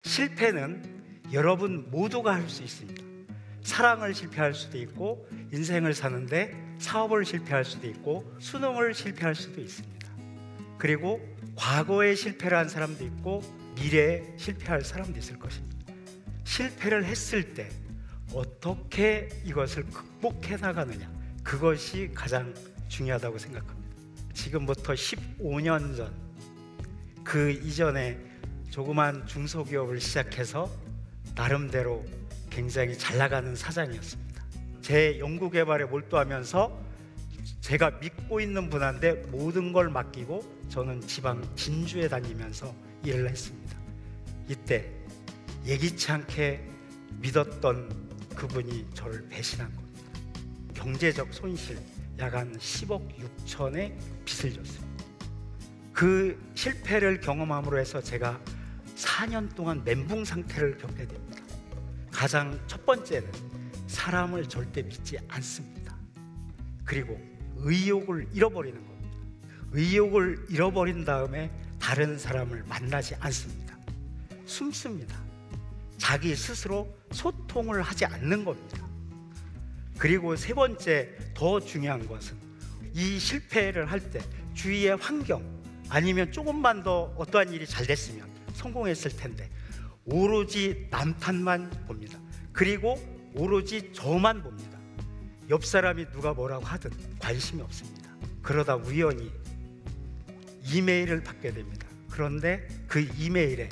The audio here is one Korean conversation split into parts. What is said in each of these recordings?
실패는 여러분 모두가 할 수 있습니다. 사랑을 실패할 수도 있고, 인생을 사는데 사업을 실패할 수도 있고, 수능을 실패할 수도 있습니다. 그리고 과거에 실패를 한 사람도 있고, 미래에 실패할 사람도 있을 것입니다. 실패를 했을 때 어떻게 이것을 극복해 나가느냐, 그것이 가장 중요하다고 생각합니다. 지금부터 15년 전, 그 이전에 조그만 중소기업을 시작해서 나름대로 굉장히 잘 나가는 사장이었습니다. 제 연구개발에 몰두하면서 제가 믿고 있는 분한테 모든 걸 맡기고 저는 지방 진주에 다니면서 일을 했습니다. 이때 예기치 않게 믿었던 그분이 저를 배신한 겁니다. 경제적 손실 약 한 10억 6천의 빚을 졌습니다. 그 실패를 경험함으로 해서 제가 4년 동안 멘붕 상태를 겪게 됩니다. 가장 첫 번째는 사람을 절대 믿지 않습니다. 그리고 의욕을 잃어버리는 겁니다. 의욕을 잃어버린 다음에 다른 사람을 만나지 않습니다. 숨습니다. 자기 스스로 소통을 하지 않는 겁니다. 그리고 세 번째, 더 중요한 것은 이 실패를 할 때 주위의 환경, 아니면 조금만 더 어떠한 일이 잘 됐으면 성공했을 텐데 오로지 남탓만 봅니다. 그리고 오로지 저만 봅니다. 옆 사람이 누가 뭐라고 하든 관심이 없습니다. 그러다 우연히 이메일을 받게 됩니다. 그런데 그 이메일에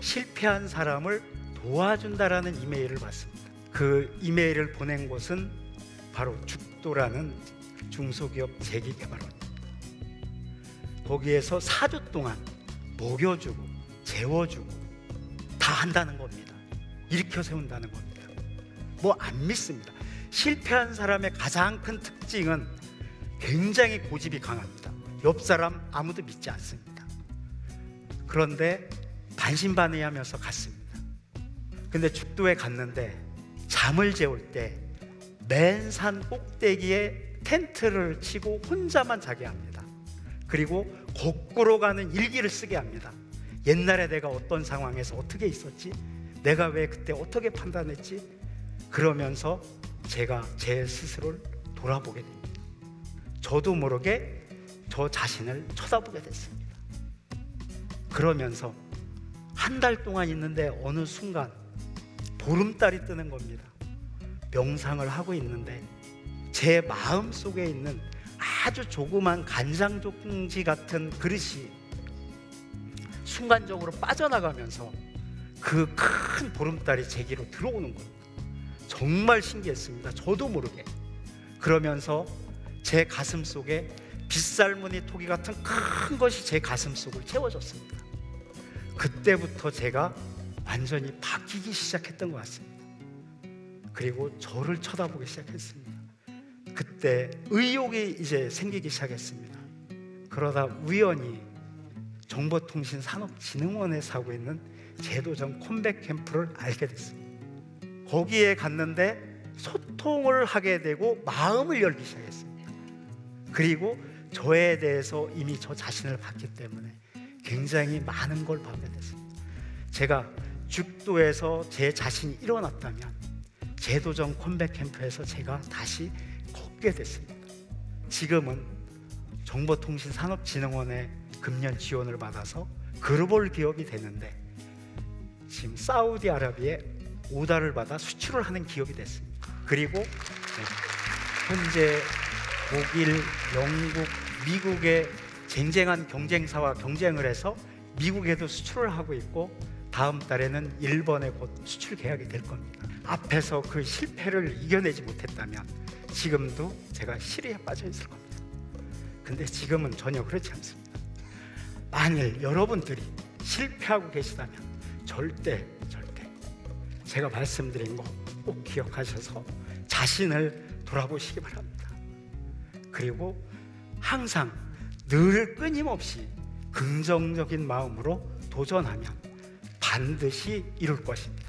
실패한 사람을 도와준다라는 이메일을 받습니다. 그 이메일을 보낸 곳은 바로 죽도라는 중소기업 재기개발원입니다. 거기에서 4주 동안 먹여주고 재워주고 다 한다는 겁니다. 일으켜 세운다는 겁니다. 뭐 안 믿습니다. 실패한 사람의 가장 큰 특징은 굉장히 고집이 강합니다. 옆 사람 아무도 믿지 않습니다. 그런데 반신반의하면서 갔습니다. 근데 죽도에 갔는데 잠을 재울 때 맨 산 꼭대기에 텐트를 치고 혼자만 자게 합니다. 그리고 거꾸로 가는 일기를 쓰게 합니다. 옛날에 내가 어떤 상황에서 어떻게 있었지? 내가 왜 그때 어떻게 판단했지? 그러면서 제가 제 스스로를 돌아보게 됩니다. 저도 모르게 저 자신을 쳐다보게 됐습니다. 그러면서 한 달 동안 있는데 어느 순간 보름달이 뜨는 겁니다. 명상을 하고 있는데 제 마음속에 있는 아주 조그만 간장종지 같은 그릇이 순간적으로 빠져나가면서 그 큰 보름달이 제기로 들어오는 겁니다. 정말 신기했습니다. 저도 모르게. 그러면서 제 가슴 속에 빗살무늬 토기 같은 큰 것이 제 가슴 속을 채워줬습니다. 그때부터 제가 완전히 바뀌기 시작했던 것 같습니다. 그리고 저를 쳐다보기 시작했습니다. 그때 의욕이 이제 생기기 시작했습니다. 그러다 우연히 정보통신산업진흥원에서 하고 있는 제도전 컴백 캠프를 알게 됐습니다. 거기에 갔는데 소통을 하게 되고 마음을 열기 시작했습니다. 그리고 저에 대해서 이미 저 자신을 봤기 때문에 굉장히 많은 걸 받게 됐습니다. 제가 죽도에서 제 자신이 일어났다면 제도전 컴백 캠프에서 제가 다시 걷게 됐습니다. 지금은 정보통신산업진흥원의 금년 지원을 받아서 글로벌 기업이 되는데 지금 사우디아라비아에 오다를 받아 수출을 하는 기업이 됐습니다. 그리고 현재 독일, 영국, 미국의 쟁쟁한 경쟁사와 경쟁을 해서 미국에도 수출을 하고 있고 다음 달에는 일본에 곧 수출 계약이 될 겁니다. 앞에서 그 실패를 이겨내지 못했다면 지금도 제가 시리에 빠져 있을 겁니다. 근데 지금은 전혀 그렇지 않습니다. 만일 여러분들이 실패하고 계시다면 절대 제가 말씀드린 거 꼭 기억하셔서 자신을 돌아보시기 바랍니다. 그리고 항상 늘 끊임없이 긍정적인 마음으로 도전하면 반드시 이룰 것입니다.